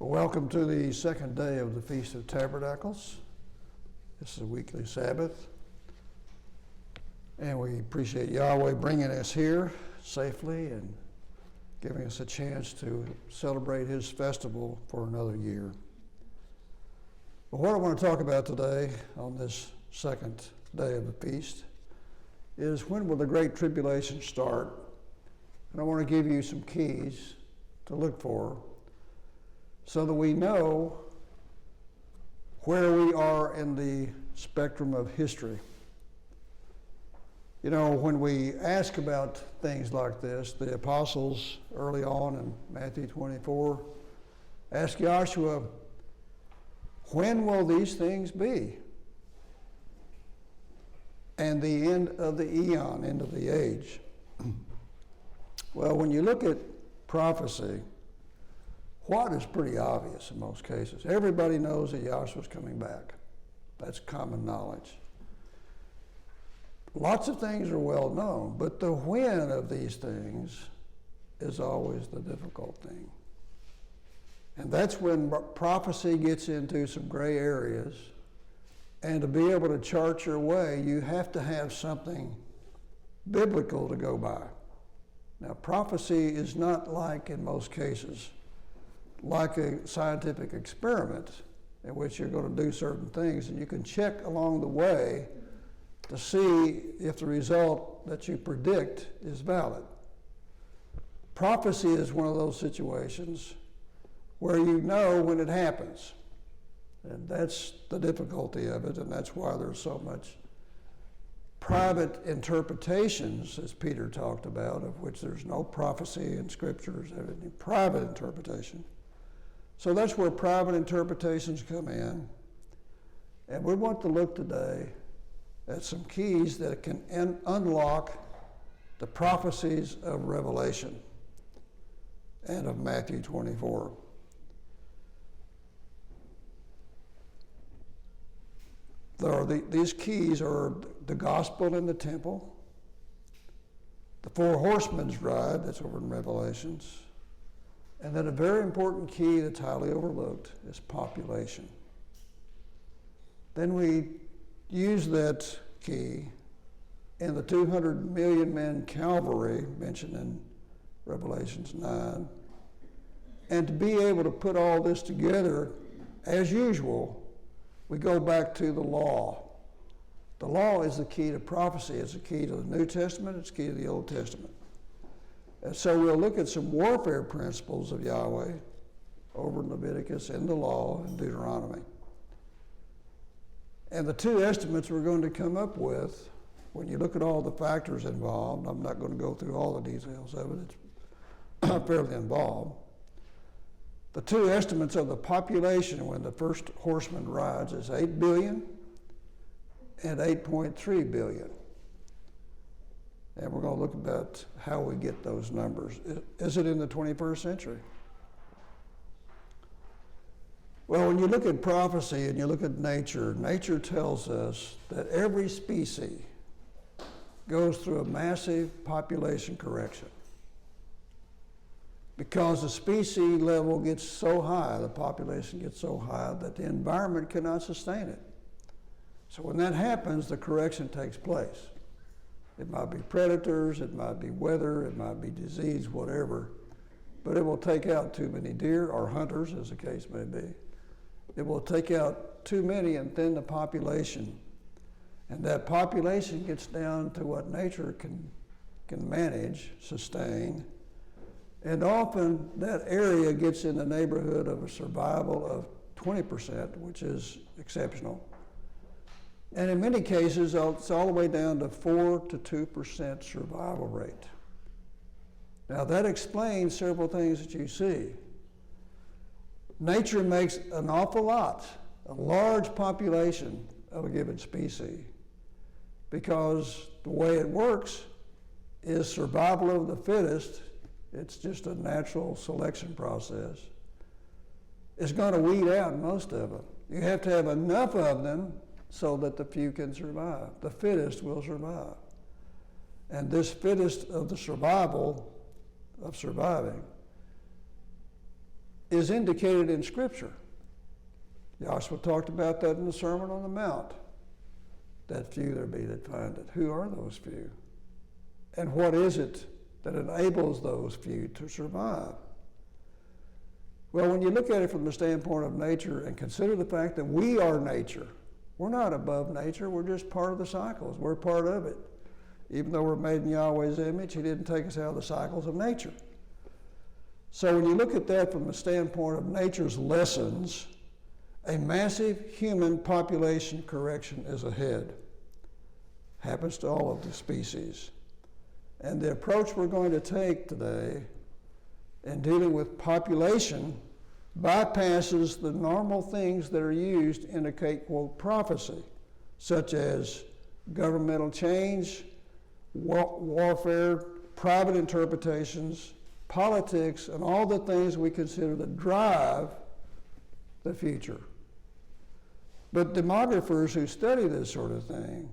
Well, welcome to the second day of the Feast of Tabernacles. This is a weekly Sabbath. And we appreciate Yahweh bringing us here safely and giving us a chance to celebrate his festival for another year. But what I want to talk about today on this second day of the feast is when will the Great Tribulation start? And I want to give you some keys to look for so that we know where we are in the spectrum of history. You know, when we ask about things like this, the apostles early on in Matthew 24 asked Joshua, when will these things be? And the end of the eon, end of the age. Well, when you look at prophecy, what is pretty obvious in most cases? Everybody knows that Yahshua's coming back. That's common knowledge. Lots of things are well known, but the when of these things is always the difficult thing. And that's when prophecy gets into some gray areas. And to be able to chart your way, you have to have something biblical to go by. Now, prophecy is not like, in most cases, like a scientific experiment in which you're going to do certain things and you can check along the way to see if the result that you predict is valid. Prophecy is one of those situations where you know when it happens. And that's the difficulty of it, and that's why there's so much private interpretations, as Peter talked about, of which there's no prophecy in scriptures, everything private interpretation. So that's where private interpretations come in. And we want to look today at some keys that can unlock the prophecies of Revelation and of Matthew 24. These keys are the gospel in the temple, the four horsemen's ride, that's over in Revelations, and then a very important key that's highly overlooked is population. Then we use that key in the 200 million men Calvary mentioned in Revelations 9. And to be able to put all this together, as usual, we go back to the law. The law is the key to prophecy. It's the key to the New Testament. It's the key to the Old Testament. And so we'll look at some warfare principles of Yahweh over in Leviticus, in the law, and Deuteronomy. And the two estimates we're going to come up with, when you look at all the factors involved, I'm not going to go through all the details of it, it's fairly involved. The two estimates of the population when the first horseman rides is 8 billion and 8.3 billion. And we're going to look about how we get those numbers. Is it in the 21st century? Well, when you look at prophecy and you look at nature, nature tells us that every species goes through a massive population correction. Because the species level gets so high, the population gets so high that the environment cannot sustain it. So when that happens, the correction takes place. It might be predators, it might be weather, it might be disease, whatever, but it will take out too many deer, or hunters, as the case may be. It will take out too many and thin the population. And that population gets down to what nature can manage, sustain. And often that area gets in the neighborhood of a survival of 20%, which is exceptional. And in many cases, it's all the way down to 4 to 2% survival rate. Now that explains several things that you see. Nature makes an awful lot, a large population of a given species, because the way it works is survival of the fittest. It's just a natural selection process. It's going to weed out most of them. You have to have enough of them so that the few can survive. The fittest will survive. And this fittest of the survival, of surviving, is indicated in Scripture. Joshua talked about that in the Sermon on the Mount. That few there be that find it. Who are those few? And what is it that enables those few to survive? Well, when you look at it from the standpoint of nature and consider the fact that we are nature, we're not above nature, we're just part of the cycles. We're part of it. Even though we're made in Yahweh's image, He didn't take us out of the cycles of nature. So when you look at that from the standpoint of nature's lessons, a massive human population correction is ahead. Happens to all of the species. And the approach we're going to take today in dealing with population bypasses the normal things that are used to indicate, quote, prophecy, such as governmental change, warfare, private interpretations, politics, and all the things we consider that drive the future. But demographers who study this sort of thing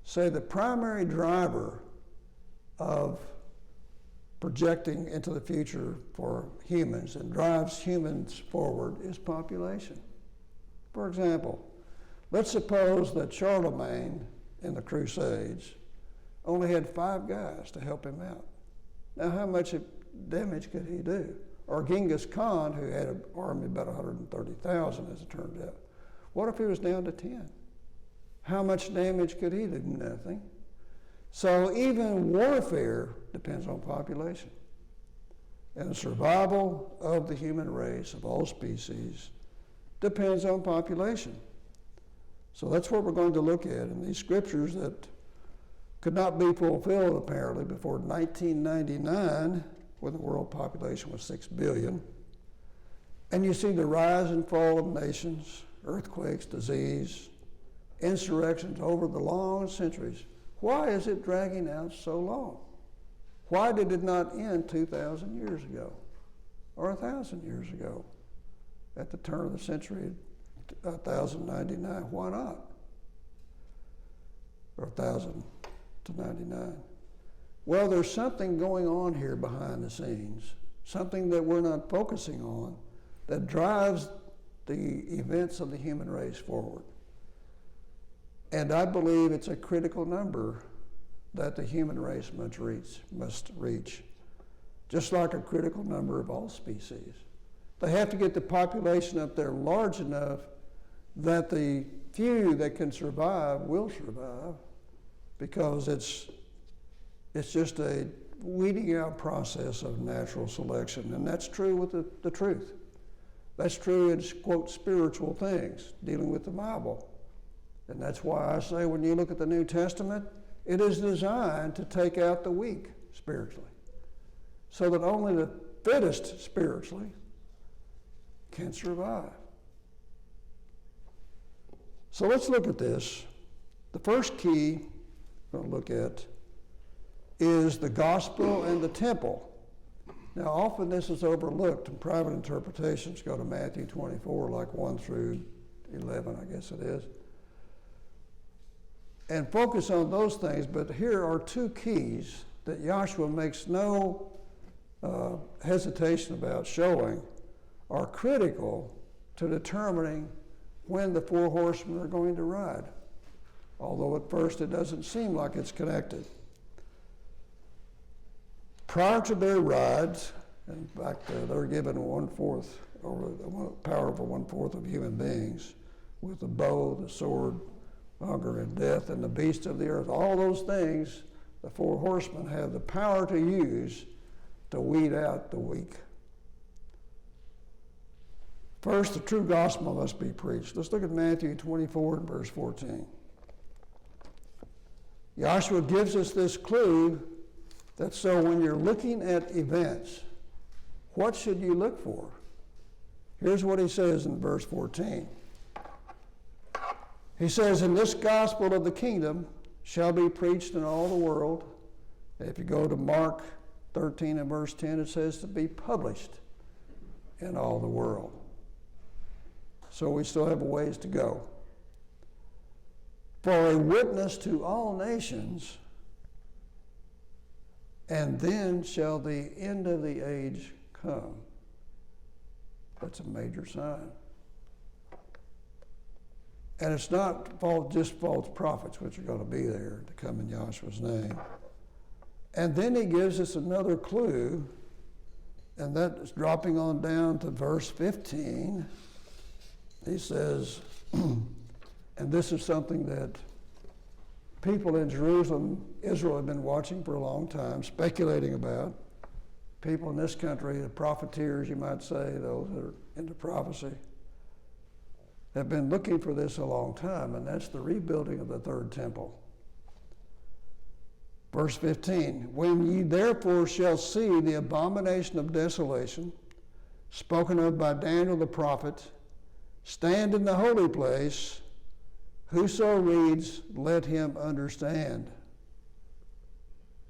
say the primary driver of projecting into the future for humans and drives humans forward is population. For example, let's suppose that Charlemagne in the Crusades only had 5 guys to help him out. Now, how much damage could he do? Or Genghis Khan, who had an army of about 130,000, as it turned out. What if he was down to 10? How much damage could he do? Nothing. So even warfare depends on population. And the survival of the human race, of all species, depends on population. So that's what we're going to look at in these scriptures that could not be fulfilled, apparently, before 1999, when the world population was 6 billion. And you see the rise and fall of nations, earthquakes, disease, insurrections over the long centuries. Why is it dragging out so long? Why did it not end 2,000 years ago or 1,000 years ago at the turn of the century, 1,099? Why not? Or 1,000 to 99? Well, there's something going on here behind the scenes, something that we're not focusing on that drives the events of the human race forward. And I believe it's a critical number that the human race must reach, just like a critical number of all species. They have to get the population up there large enough that the few that can survive will survive, because it's just a weeding out process of natural selection. And that's true with the truth. That's true in, quote, spiritual things, dealing with the Bible. And that's why I say when you look at the New Testament, it is designed to take out the weak spiritually, so that only the fittest spiritually can survive. So let's look at this. The first key we're going to look at is the gospel and the temple. Now, often this is overlooked, and private interpretations go to Matthew 24, like 1 through 11, I guess it is, and focus on those things. But here are 2 keys that Joshua makes no hesitation about showing are critical to determining when the 4 horsemen are going to ride, although at first it doesn't seem like it's connected. Prior to their rides, in fact, they're given 1/4, or the power of 1/4 of human beings, with the bow, the sword, hunger and death, and the beasts of the earth. All those things, the 4 horsemen have the power to use to weed out the weak. First, the true gospel must be preached. Let's look at Matthew 24 and verse 14. Joshua gives us this clue that so when you're looking at events, what should you look for? Here's what he says in verse 14. He says, "And this gospel of the kingdom shall be preached in all the world." If you go to Mark 13 and verse 10, it says to be published in all the world. So we still have a ways to go. "For a witness to all nations, and then shall the end of the age come." That's a major sign. And it's not just false prophets, which are going to be there to come in Yahshua's name. And then he gives us another clue, and that is dropping on down to verse 15. He says, and this is something that people in Jerusalem, Israel, have been watching for a long time, speculating about. People in this country, the propheteers, you might say, those that are into prophecy, have been looking for this a long time, and that's the rebuilding of the third temple. Verse 15, when ye therefore shall see the abomination of desolation, spoken of by Daniel the prophet, stand in the holy place, whoso reads, let him understand.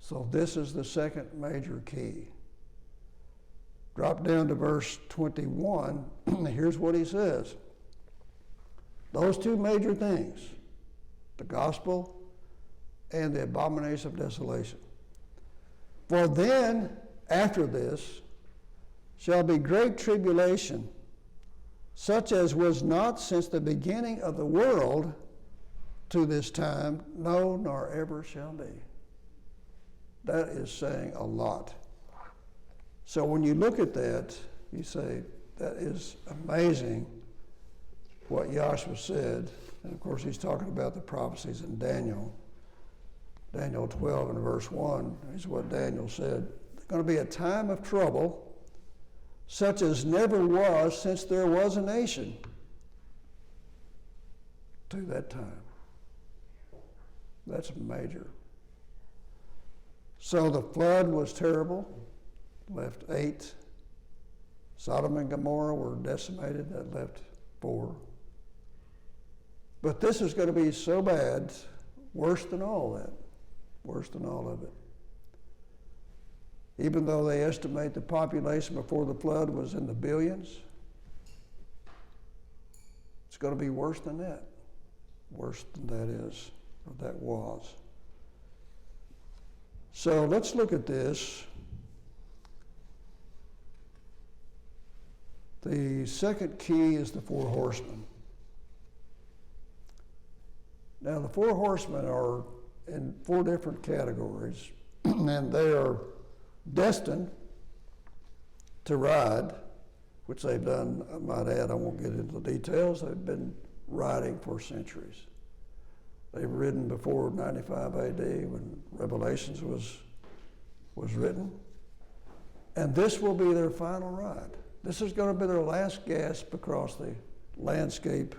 So this is the second major key. Drop down to verse 21. Here's what he says. Those two major things, the gospel and the abomination of desolation. For then, after this, shall be great tribulation, such as was not since the beginning of the world to this time, no, nor ever shall be. That is saying a lot. So when you look at that, you say, that is amazing what Yahshua said. And of course, he's talking about the prophecies in Daniel. Daniel 12 and verse 1 is what Daniel said. There's going to be a time of trouble, such as never was since there was a nation to that time. That's major. So the flood was terrible, left 8. Sodom and Gomorrah were decimated, that left 4. But this is going to be so bad, worse than all that, worse than all of it. Even though they estimate the population before the flood was in the billions, it's going to be worse than that, worse than that is, or that was. So let's look at this. The second key is the 4 horsemen. Now, the 4 horsemen are in 4 different categories, and they are destined to ride, which they've done, I might add, I won't get into the details, they've been riding for centuries. They've ridden before 95 AD when Revelations was written. And this will be their final ride. This is going to be their last gasp across the landscape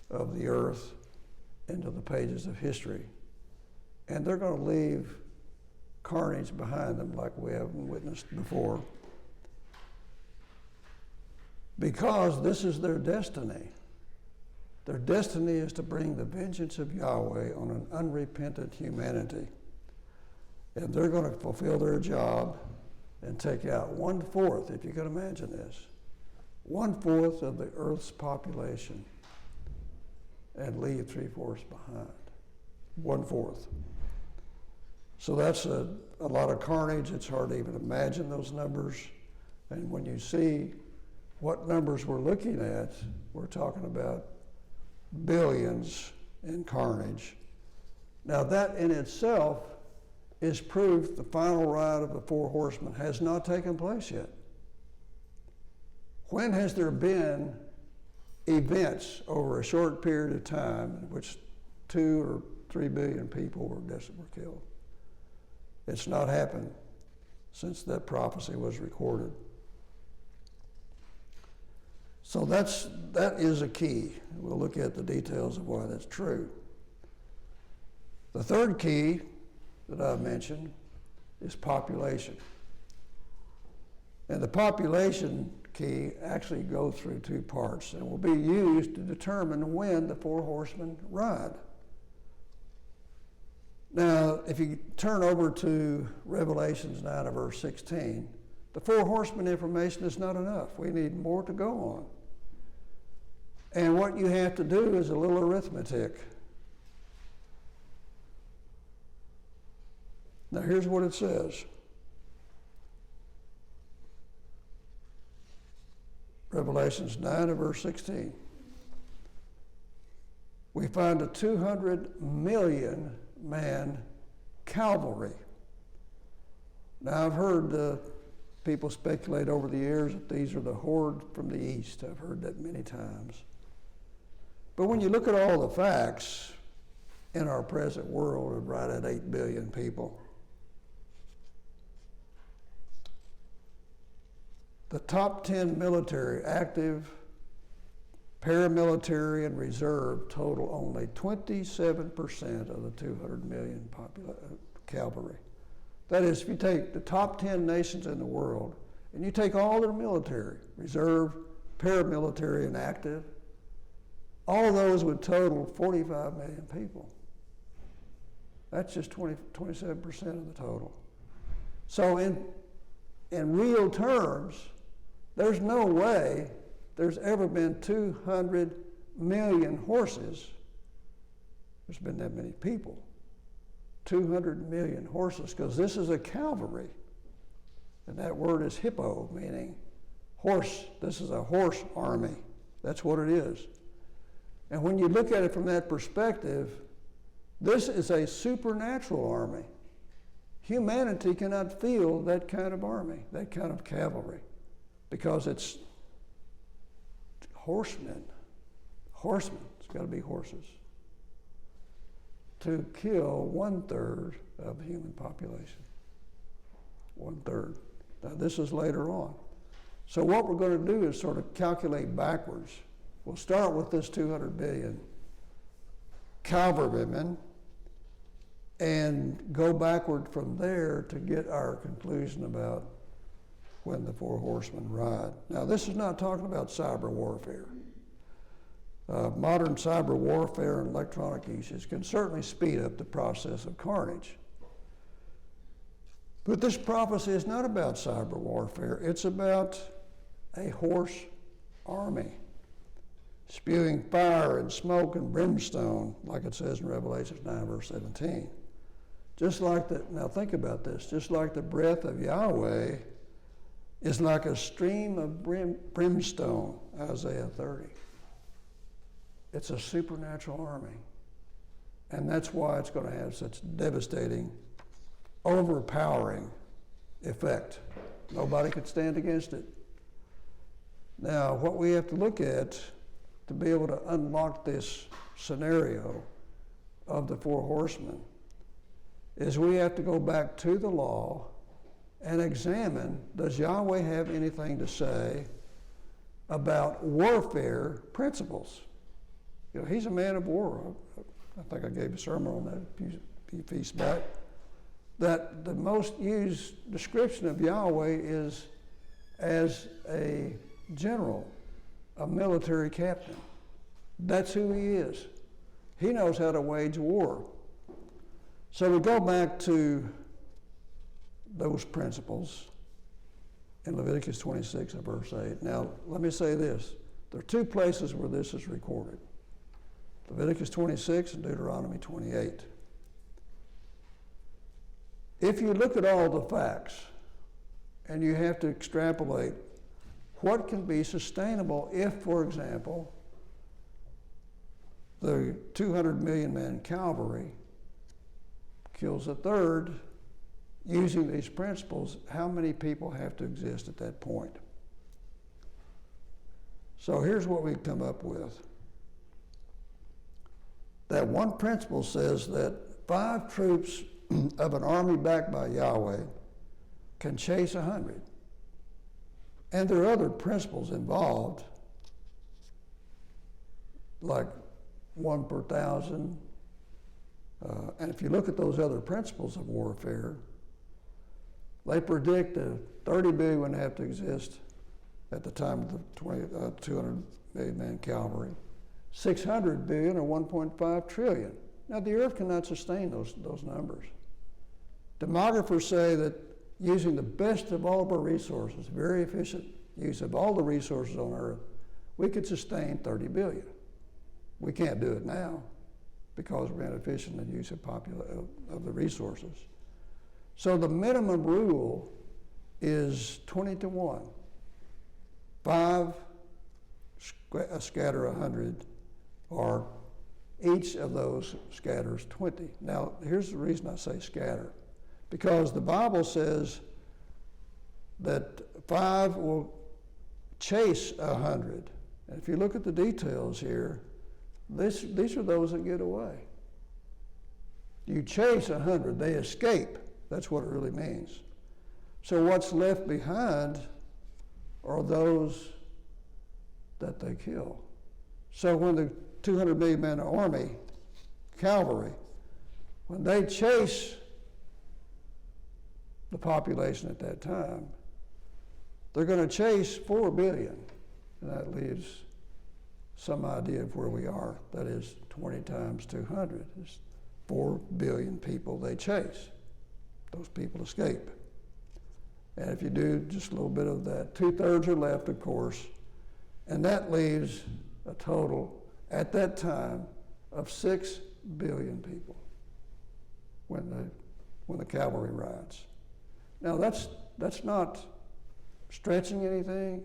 of the earth into the pages of history. And they're going to leave carnage behind them like we haven't witnessed before. Because this is their destiny. Their destiny is to bring the vengeance of Yahweh on an unrepentant humanity. And they're going to fulfill their job and take out 1/4, if you can imagine this, 1/4 of the earth's population and leave 3/4 behind. 1/4. So that's a lot of carnage. It's hard to even imagine those numbers. And when you see what numbers we're looking at, we're talking about billions in carnage. Now that in itself is proof the final ride of the 4 horsemen has not taken place yet. When has there been events over a short period of time in which 2 or 3 billion people were killed? It's not happened since that prophecy was recorded. So that is a key. We'll look at the details of why that's true. The third key that I mentioned is population. And the population key actually goes through 2 parts and will be used to determine when the 4 horsemen ride. Now, if you turn over to Revelations 9 and verse 16, the 4 horsemen information is not enough. We need more to go on. And what you have to do is a little arithmetic. Now here's what it says. Revelations 9 and verse 16. We find a 200 million man cavalry. Now I've heard people speculate over the years that these are the horde from the east. I've heard that many times. But when you look at all the facts in our present world of right at 8 billion people, the top 10 military, active, paramilitary, and reserve total only 27% of the 200 million cavalry. That is, if you take the top 10 nations in the world and you take all their military, reserve, paramilitary, and active, all those would total 45 million people. That's just 27% of the total. So in real terms, there's no way there's ever been 200 million horses. There's been that many people. 200 million horses, because this is a cavalry. And that word is hippo, meaning horse. This is a horse army. That's what it is. And when you look at it from that perspective, this is a supernatural army. Humanity cannot field that kind of army, that kind of cavalry, because it's horsemen. Horsemen, it's got to be horses, to kill 1/3 of the human population. 1/3. Now this is later on. So what we're going to do is sort of calculate backwards. We'll start with this 200 billion cavalrymen and go backward from there to get our conclusion about when the four horsemen ride. Now this is not talking about cyber warfare. Modern cyber warfare and electronic usage can certainly speed up the process of carnage. But this prophecy is not about cyber warfare. It's about a horse army, spewing fire and smoke and brimstone, like it says in Revelation 9, verse 17. Now think about this, just like the breath of Yahweh is like a stream of brimstone, Isaiah 30. It's a supernatural army. And that's why it's going to have such devastating, overpowering effect. Nobody could stand against it. Now, what we have to look at to be able to unlock this scenario of the four horsemen is we have to go back to the law and examine, does Yahweh have anything to say about warfare principles? You know, he's a man of war. I think I gave a sermon on that a few feasts back. That the most used description of Yahweh is as a general, a military captain. That's who he is. He knows how to wage war. So we go back to those principles in Leviticus 26 and verse 8. Now, let me say this. There are two places where this is recorded. Leviticus 26 and Deuteronomy 28. If you look at all the facts and you have to extrapolate what can be sustainable if, for example, the 200 million man cavalry kills 1/3 using these principles, how many people have to exist at that point? So here's what we come up with. That one principle says that 5 troops of an army backed by Yahweh can chase 100. And there are other principles involved, like 1 per 1,000. And if you look at those other principles of warfare, they predict that 30 billion would have to exist at the time of the 200 million man cavalry. 600 billion or 1.5 trillion. Now the earth cannot sustain those numbers. Demographers say that using the best of all of our resources, very efficient use of all the resources on earth, we could sustain 30 billion. We can't do it now because we're inefficient in use of the resources. So the minimum rule is 20 to 1. 5 scatter 100, or each of those scatters 20. Now, here's the reason I say scatter. Because the Bible says that 5 will chase 100. And if you look at the details here, these are those that get away. You chase 100, they escape. That's what it really means. So what's left behind are those that they kill. So when the 200 million man army, cavalry, when they chase the population at that time, they're going to chase 4 billion. And that leaves some idea of where we are. That is 20 times 200. It's 4 billion people they chase. Those people escape. And if you do just a little bit of that, 2/3 are left, of course, and that leaves a total at that time of 6 billion people when the cavalry rides. Now that's not stretching anything.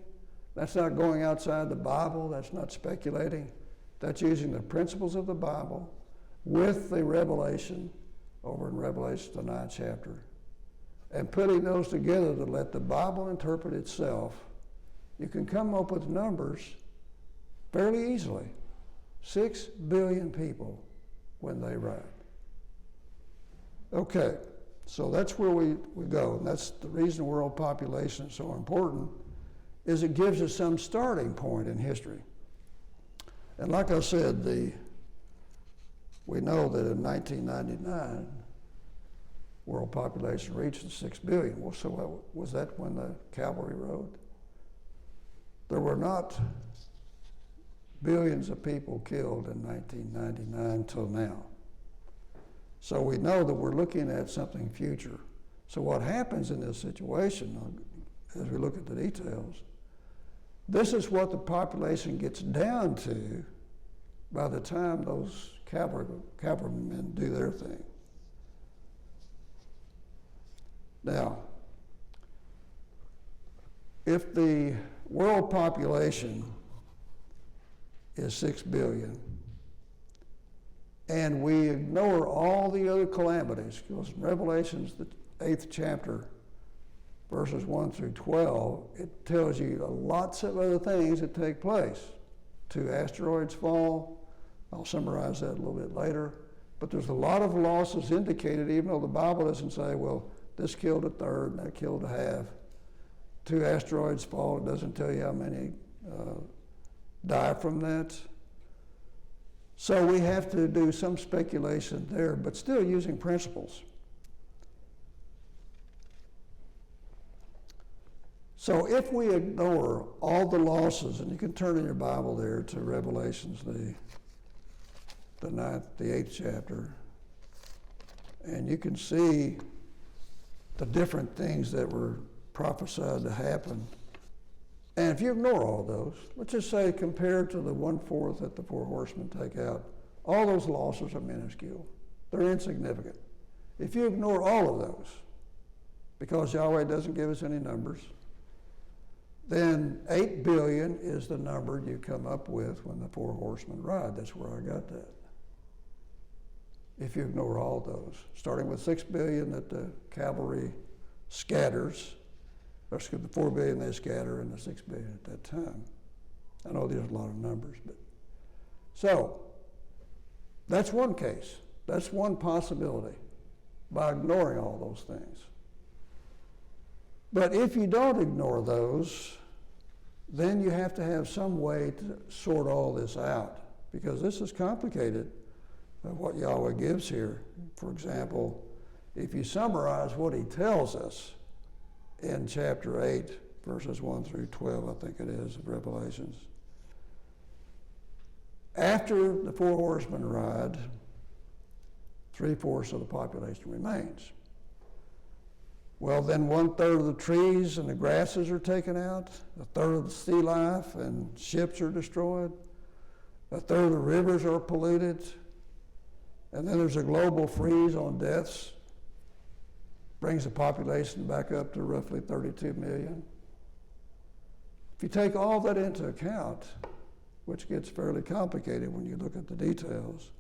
That's not going outside the Bible. That's not speculating. That's using the principles of the Bible with the revelation over in Revelation, the 9th chapter, and putting those together to let the Bible interpret itself. You can come up with numbers fairly easily. 6 billion people when they ride. Okay, so that's where we go. And that's the reason world population is so important, is it gives us some starting point in history. And like I said, we know that in 1999, world population reached the 6 billion. Well, so was that when the cavalry rode? There were not billions of people killed in 1999 till now. So we know that we're looking at something future. So what happens in this situation, as we look at the details, this population gets down to by the time those cavalrymen do their thing. Now, if the world population is 6 billion, and we ignore all the other calamities, because in Revelations, the 8th chapter, verses 1 through 12, it tells you lots of other things that take place. 2 asteroids fall. I'll summarize that a little bit later. But there's a lot of losses indicated, even though the Bible doesn't say, well, this killed a third and that killed a half. 2 asteroids fall. It doesn't tell you how many die from that. So we have to do some speculation there, but still using principles. So if we ignore all the losses, and you can turn in your Bible there to Revelations, the 8th chapter, and you can see the different things that were prophesied to happen. And if you ignore all those, let's just say compared to the 1/4 that the 4 horsemen take out, all those losses are minuscule. They're insignificant. If you ignore all of those, because Yahweh doesn't give us any numbers, then 8 billion is the number you come up with when the 4 horsemen ride. That's where I got that. If you ignore all those, starting with 6 billion that the cavalry scatters, or the 4 billion they scatter and the 6 billion at that time. I know there's a lot of numbers, but so that's one case. That's one possibility by ignoring all those things. But if you don't ignore those, then you have to have some way to sort all this out, because this is complicated, what Yahweh gives here. For example, if you summarize what he tells us in chapter 8, verses 1 through 12, I think it is, of Revelations. After the 4 horsemen ride, 3/4 of the population remains. Well, then 1/3 of the trees and the grasses are taken out, 1/3 of the sea life and ships are destroyed, 1/3 of the rivers are polluted, and then there's a global freeze on deaths, brings the population back up to roughly 32 million. If you take all that into account, which gets fairly complicated when you look at the details,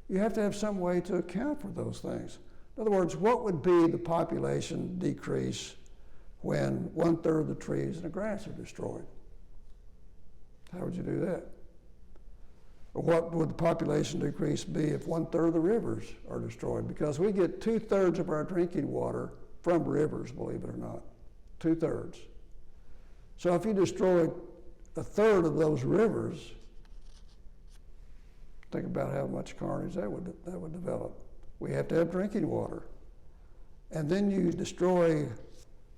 you have to have some way to account for those things. In other words, what would be the population decrease when 1/3 of the trees and the grass are destroyed? How would you do that? Or what would the population decrease be if 1/3 of the rivers are destroyed? Because we get 2/3 of our drinking water from rivers, believe it or not. 2/3. So if you destroy 1/3 of those rivers, think about how much carnage that would develop. We have to have drinking water. And then you destroy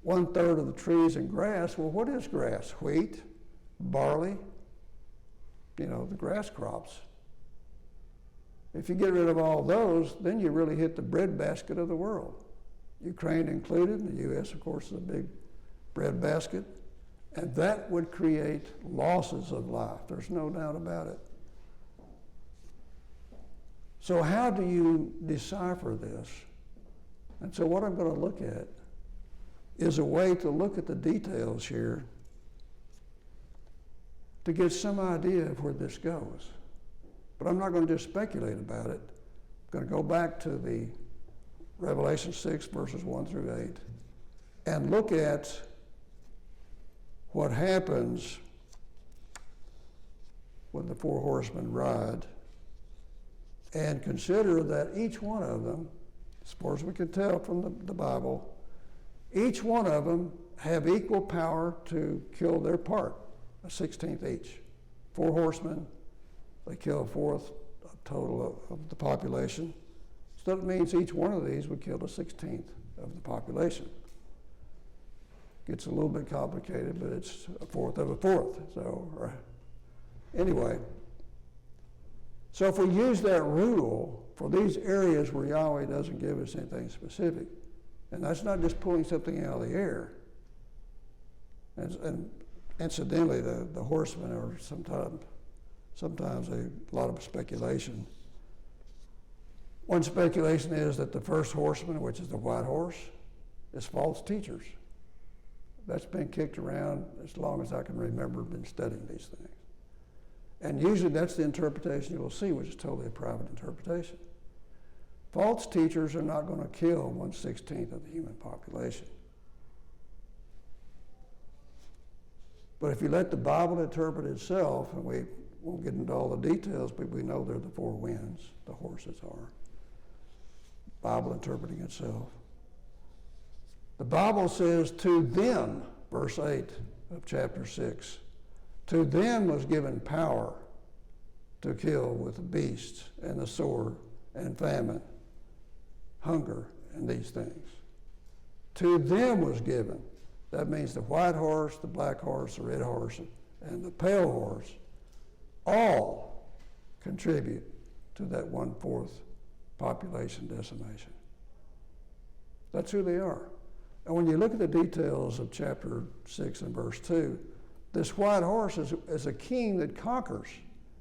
1/3 of the trees and grass. Well, what is grass? Wheat, barley, the grass crops. If you get rid of all those, then you really hit the breadbasket of the world. Ukraine included, and the U.S., of course, is a big breadbasket. And that would create losses of life. There's no doubt about it. So how do you decipher this? And so what I'm going to look at is a way to look at the details here to get some idea of where this goes. But I'm not going to just speculate about it. I'm going to go back to the Revelation 6, verses 1 through 8, and look at what happens when the four horsemen ride, and consider that each one of them, as far as we can tell from the Bible, each one of them have equal power to kill their part, a 16th each. Four horsemen, they kill a fourth total of the population. So that means each one of these would kill a 16th of the population. Gets a little bit complicated, but it's a fourth of a fourth. So anyway, so if we use that rule for these areas where Yahweh doesn't give us anything specific, and that's not just pulling something out of the air, and incidentally, the horsemen are sometimes a lot of speculation. One speculation is that the first horseman, which is the white horse, is false teachers. That's been kicked around as long as I can remember, been studying these things. And usually that's the interpretation you will see, which is totally a private interpretation. False teachers are not going to kill 1/16 of the human population. But if you let the Bible interpret itself, and we won't get into all the details, but we know they're the four winds, the horses are. Bible interpreting itself. The Bible says, to them, verse 8 of chapter 6, to them was given power to kill with the beasts and the sword and famine, hunger, and these things. To them was given. That means the white horse, the black horse, the red horse, and the pale horse all contribute to that 1/4 population decimation. That's who they are. And when you look at the details of chapter 6 and verse 2, this white horse is a king that conquers,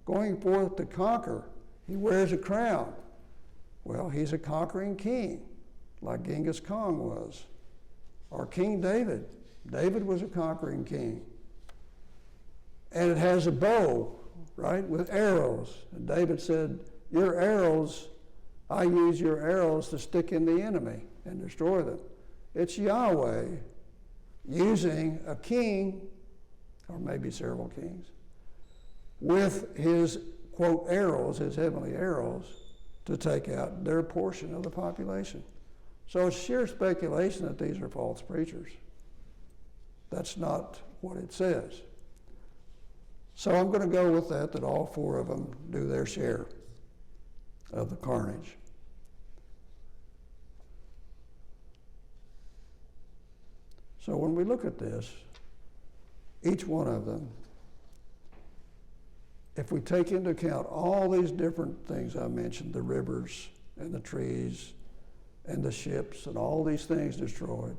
going forth to conquer. He wears a crown. Well, he's a conquering king, like Genghis Khan was, or King David. David was a conquering king. And it has a bow, right, with arrows. And David said, your arrows, I use your arrows to stick in the enemy and destroy them. It's Yahweh using a king, or maybe several kings, with his, quote, arrows, his heavenly arrows, to take out their portion of the population. So it's sheer speculation that these are false preachers. That's not what it says. So I'm going to go with that all four of them do their share of the carnage. So when we look at this, each one of them, if we take into account all these different things I mentioned, the rivers and the trees and the ships and all these things destroyed,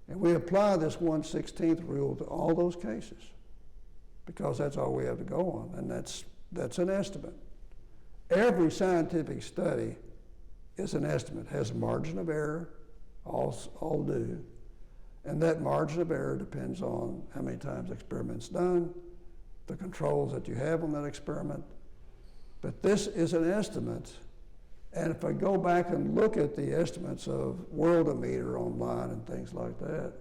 and we apply this 1/16 rule to all those cases, because that's all we have to go on, and that's an estimate. Every scientific study is an estimate, has a margin of error, all do, and that margin of error depends on how many times the experiment's done the controls that you have on that experiment. But this is an estimate. And if I go back and look at the estimates of Worldometer online and things like that,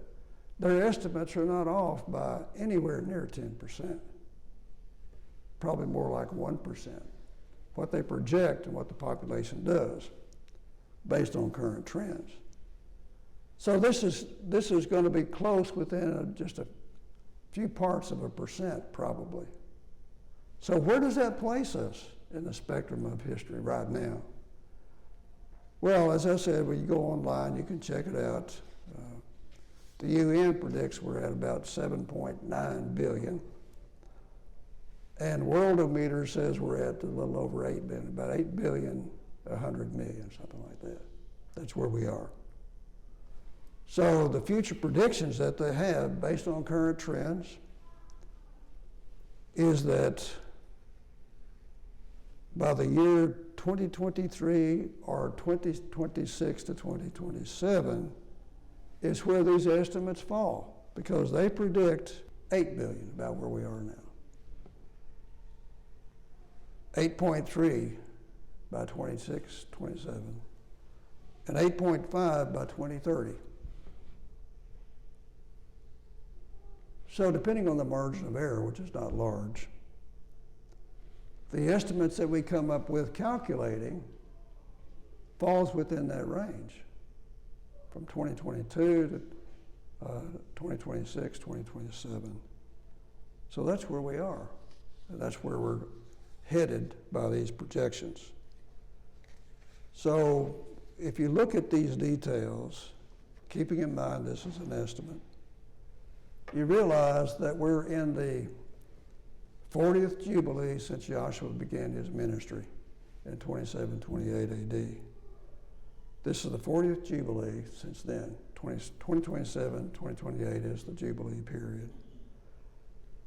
their estimates are not off by anywhere near 10%. Probably more like 1%. What they project and what the population does based on current trends. So this is going to be close within just a few parts of a percent, probably. So where does that place us in the spectrum of history right now? Well, as I said, when you go online, you can check it out. The UN predicts we're at about 7.9 billion. And Worldometer says we're at a little over 8 billion, about 8 billion, 100 million, something like that. That's where we are. So the future predictions that they have based on current trends is that by the year 2023 or 2026 to 2027 is where these estimates fall, because they predict 8 billion, about where we are now. 8.3 by 26, 27, and 8.5 by 2030. So depending on the margin of error, which is not large, the estimates that we come up with calculating falls within that range from 2022 to 2026, 2027. So that's where we are. And that's where we're headed by these projections. So if you look at these details, keeping in mind this is an estimate, you realize that we're in the 40th Jubilee since Joshua began his ministry in 2728 AD. This is the 40th Jubilee since then. 2027, 2028 is the Jubilee period.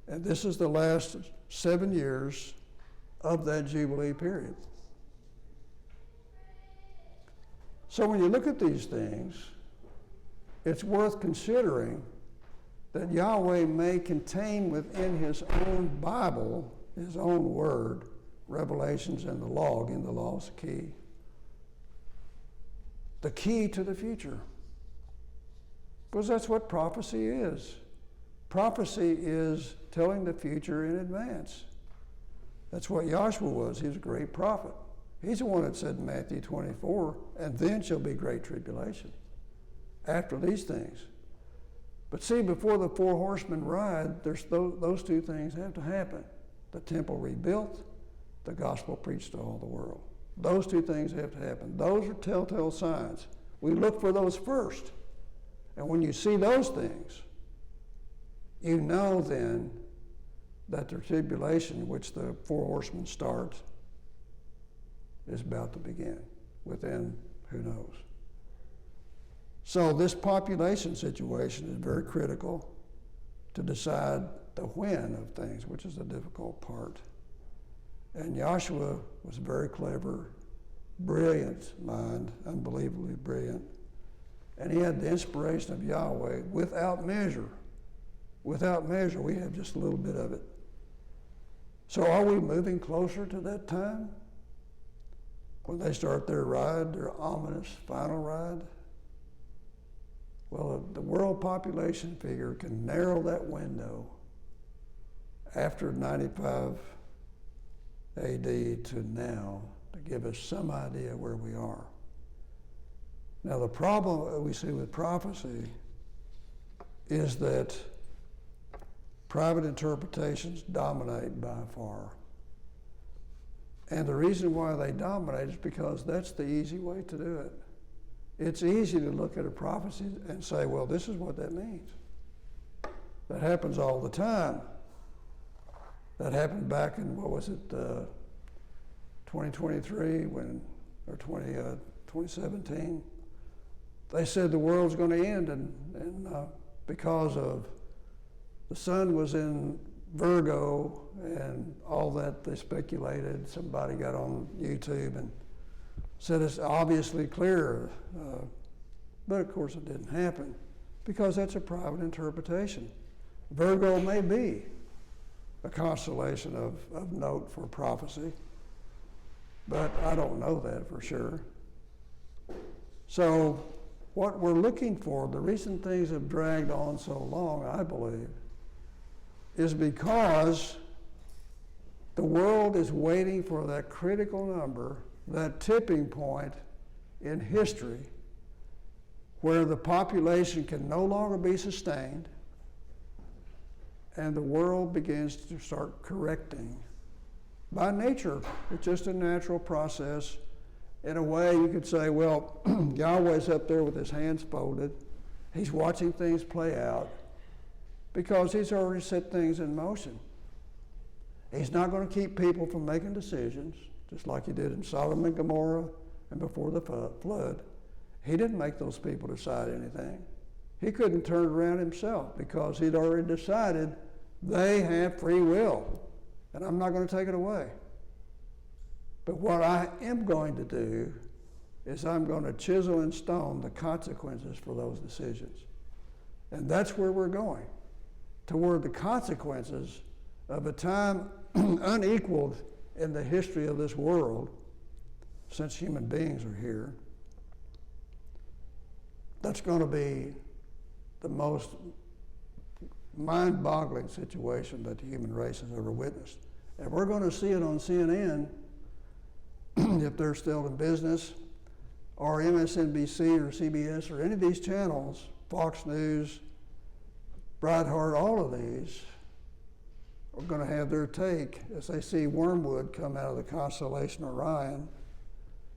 And this is the last 7 years of that Jubilee period. So when you look at these things, it's worth considering that Yahweh may contain within his own Bible, his own word, revelations and the log, and the law is the key to the future. Because that's what prophecy is. Prophecy is telling the future in advance. That's what Joshua was. He was a great prophet. He's the one that said in Matthew 24, and then shall be great tribulation after these things. But see, before the four horsemen ride, there's those two things have to happen. The temple rebuilt, the gospel preached to all the world. Those two things have to happen. Those are telltale signs. We look for those first. And when you see those things, you know then that the tribulation, which the four horsemen start, is about to begin within who knows. So this population situation is very critical to decide the when of things, which is the difficult part. And Joshua was very clever, brilliant mind, unbelievably brilliant. And he had the inspiration of Yahweh without measure. Without measure, we have just a little bit of it. So are we moving closer to that time? When they start their ride, their ominous final ride? Well, the world population figure can narrow that window after 95 AD to now to give us some idea where we are. Now, the problem we see with prophecy is that private interpretations dominate by far. And the reason why they dominate is because that's the easy way to do it. It's easy to look at a prophecy and say, well, this is what that means. That happens all the time. That happened back in, 2023 or 2017. They said the world's going to end and because of the sun was in Virgo and all that they speculated. Somebody got on YouTube and said it's obviously clear, but of course it didn't happen because that's a private interpretation. Virgo may be, a constellation of note for prophecy, but I don't know that for sure. So what we're looking for, the reason things have dragged on so long, I believe, is because the world is waiting for that critical number, that tipping point in history where the population can no longer be sustained and the world begins to start correcting. By nature, it's just a natural process. In a way, you could say, well, Yahweh's up there with his hands folded. He's watching things play out because he's already set things in motion. He's not going to keep people from making decisions, just like he did in Sodom and Gomorrah and before the flood. He didn't make those people decide anything. He couldn't turn it around himself because he'd already decided they have free will, and I'm not going to take it away. But what I am going to do is I'm going to chisel in stone the consequences for those decisions. And that's where we're going, toward the consequences of a time unequaled in the history of this world since human beings are here. That's going to be the most mind-boggling situation that the human race has ever witnessed. And we're going to see it on CNN if they're still in business, or MSNBC or CBS or any of these channels, Fox News, Breitbart, all of these are going to have their take as they see wormwood come out of the constellation Orion.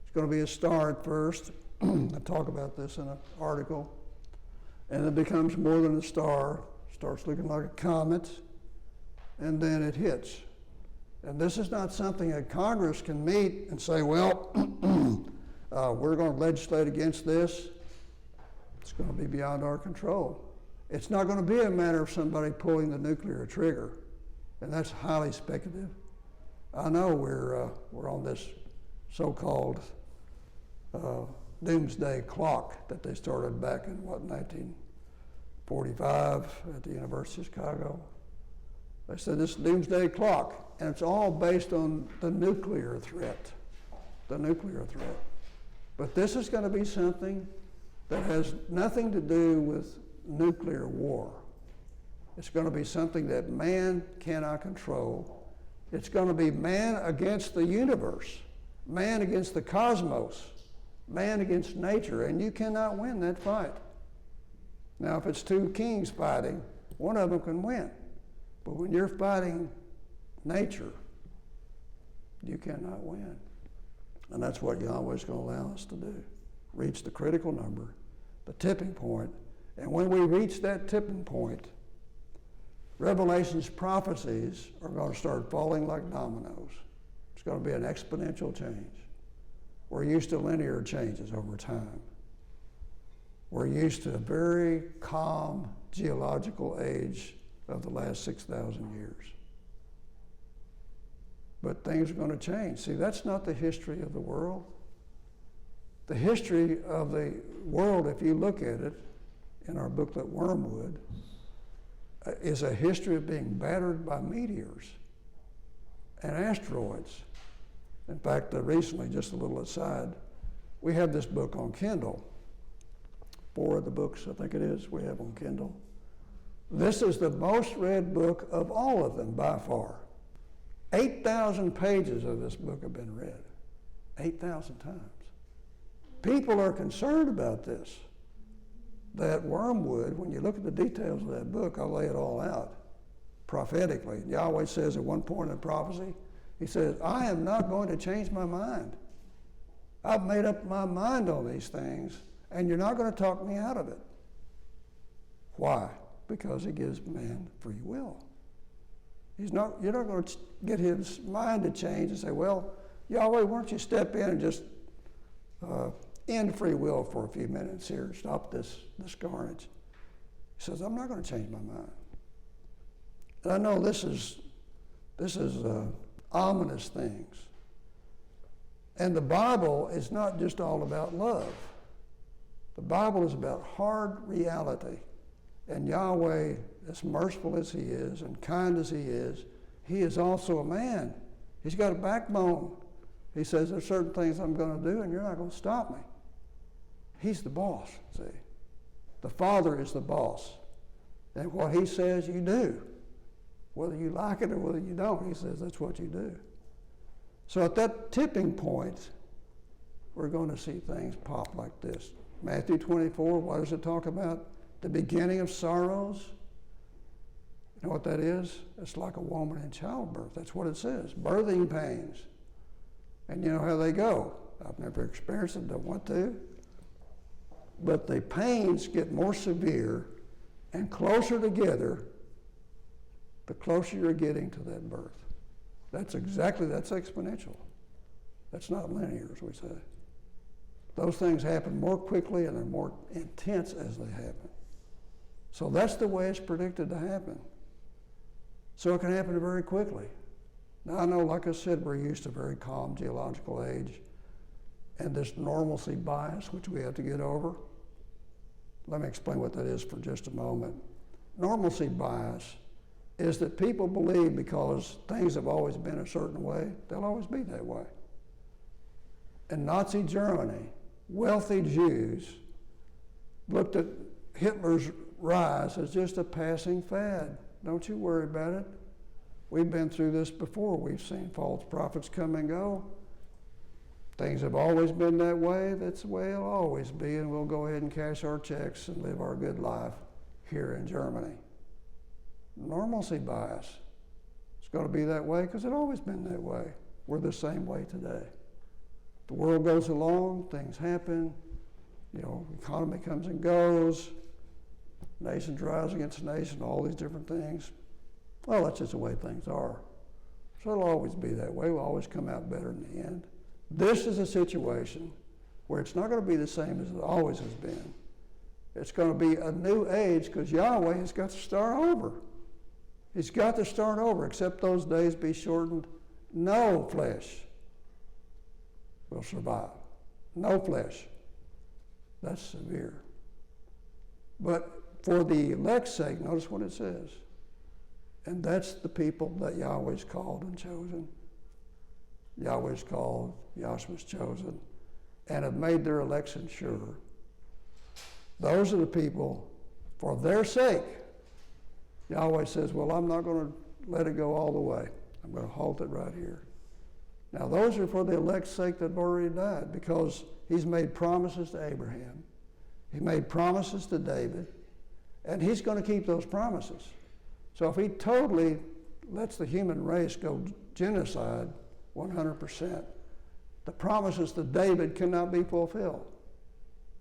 It's going to be a star at first. I talk about this in an article. And it becomes more than a star, starts looking like a comet, and then it hits. And this is not something that Congress can meet and say, well, we're going to legislate against this. It's going to be beyond our control. It's not going to be a matter of somebody pulling the nuclear trigger, and that's highly speculative. I know we're on this so-called doomsday clock that they started back in, 1945 at the University of Chicago. They said this doomsday clock, and it's all based on the nuclear threat, But this is going to be something that has nothing to do with nuclear war. It's going to be something that man cannot control. It's going to be man against the universe, man against the cosmos, man against nature, and you cannot win that fight. Now, if it's two kings fighting, one of them can win. But when you're fighting nature, you cannot win. And that's what Yahweh's going to allow us to do. Reach the critical number, the tipping point. And when we reach that tipping point, Revelation's prophecies are going to start falling like dominoes. It's going to be an exponential change. We're used to linear changes over time. We're used to a very calm geological age of the last 6,000 years. But things are going to change. See, that's not the history of the world. The history of the world, if you look at it in our booklet Wormwood, is a history of being battered by meteors and asteroids. In fact, recently, just a little aside, we have this book on Kindle. 4 of the books, I think it is, we have on Kindle. This is the most read book of all of them by far. 8,000 pages of this book have been read. 8,000 times. People are concerned about this. That wormwood, when you look at the details of that book, I'll lay it all out prophetically. Yahweh says at one point in prophecy, he says, I am not going to change my mind. I've made up my mind on these things, and you're not going to talk me out of it. Why? Because he gives man free will. You're not going to get his mind to change and say, well, Yahweh, why don't you step in and just end free will for a few minutes here and stop this carnage. He says, I'm not going to change my mind. And I know this is ominous things. And the Bible is not just all about love. The Bible is about hard reality. And Yahweh, as merciful as he is and kind as he is, he is also a man. He's got a backbone. He says, there's certain things I'm going to do, and you're not going to stop me. He's the boss, see. The Father is the boss. And what he says, you do. Whether you like it or whether you don't, he says that's what you do. So at that tipping point, we're going to see things pop like this. Matthew 24, what does it talk about? The beginning of sorrows. You know what that is? It's like a woman in childbirth. That's what it says. Birthing pains. And you know how they go. I've never experienced it, don't want to. But the pains get more severe and closer together the closer you're getting to that birth. That's exponential. That's not linear, as we say. Those things happen more quickly and they're more intense as they happen. So that's the way it's predicted to happen. So it can happen very quickly. Now I know, like I said, we're used to a very calm geological age and this normalcy bias, which we have to get over. Let me explain what that is for just a moment. Normalcy bias is that people believe because things have always been a certain way, they'll always be that way. In Nazi Germany, wealthy Jews looked at Hitler's rise as just a passing fad. Don't you worry about it. We've been through this before. We've seen false prophets come and go. Things have always been that way. That's the way it'll always be, and we'll go ahead and cash our checks and live our good life here in Germany. Normalcy bias. It's going to be that way because it's always been that way. We're the same way today. The world goes along, things happen, economy comes and goes, nation drives against nation, all these different things. Well, that's just the way things are. So it'll always be that way. We'll always come out better in the end. This is a situation where it's not going to be the same as it always has been. It's going to be a new age because Yahweh has got to start over. He's got to start over, except those days be shortened. No flesh will survive. No flesh. That's severe. But for the elect's sake, notice what it says. And that's the people that Yahweh's called and chosen. Yahweh's called, Yahshua's chosen, and have made their election sure. Those are the people, for their sake, Yahweh says, well, I'm not going to let it go all the way. I'm going to halt it right here. Now, those are for the elect's sake that have already died, because he's made promises to Abraham. He made promises to David, and he's going to keep those promises. So if he totally lets the human race go genocide 100%, the promises to David cannot be fulfilled.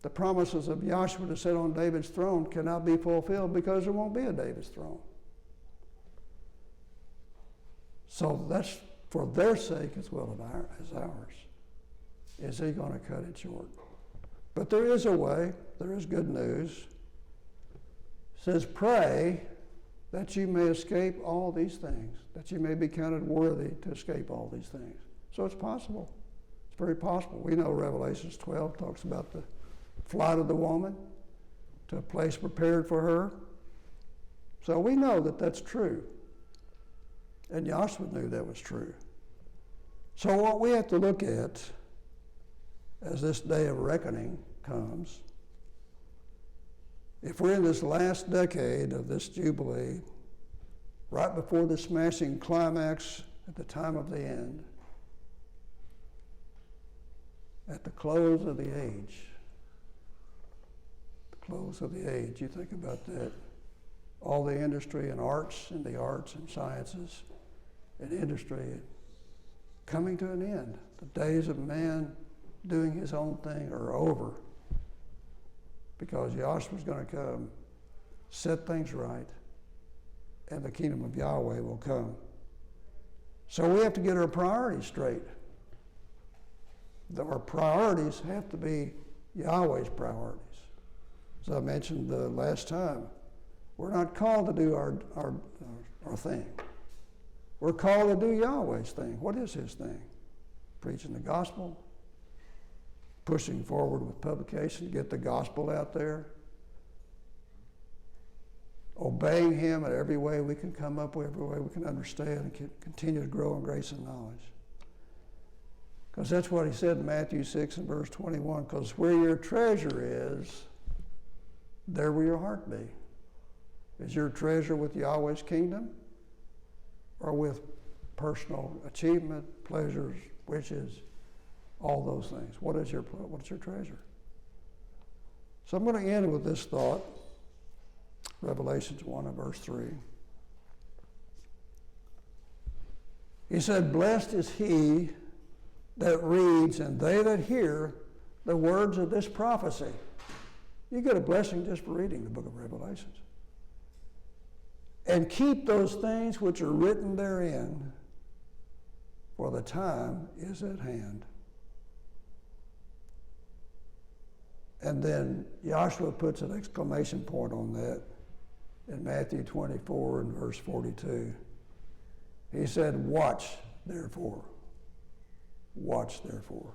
The promises of Yahshua to sit on David's throne cannot be fulfilled because there won't be a David's throne. So that's for their sake as well as ours. Is he going to cut it short? But there is a way. There is good news. It says, pray that you may escape all these things, that you may be counted worthy to escape all these things. So it's possible. It's very possible. We know Revelations 12 talks about the flight of the woman to a place prepared for her. So we know that that's true. And Yahshua knew that was true. So what we have to look at as this day of reckoning comes, if we're in this last decade of this Jubilee, right before the smashing climax at the time of the end, at the close of the age, you think about that, all the industry and arts and the arts and sciences and industry coming to an end. The days of man doing his own thing are over, because Yahshua's going to come, set things right, and the kingdom of Yahweh will come. So we have to get our priorities straight. Our priorities have to be Yahweh's priorities. As I mentioned the last time, we're not called to do our thing. We're called to do Yahweh's thing. What is his thing? Preaching the gospel, pushing forward with publication to get the gospel out there, obeying him in every way we can come up with, every way we can understand, and continue to grow in grace and knowledge. Because that's what he said in Matthew 6 and verse 21, because where your treasure is, there will your heart be. Is your treasure with Yahweh's kingdom or with personal achievement, pleasures, wishes, all those things? What's your treasure? So I'm going to end with this thought, Revelations 1 and verse 3. He said, blessed is he that reads and they that hear the words of this prophecy. You get a blessing just for reading the book of Revelations. And keep those things which are written therein, for the time is at hand. And then Joshua puts an exclamation point on that in Matthew 24 and verse 42. He said, watch therefore. Watch therefore.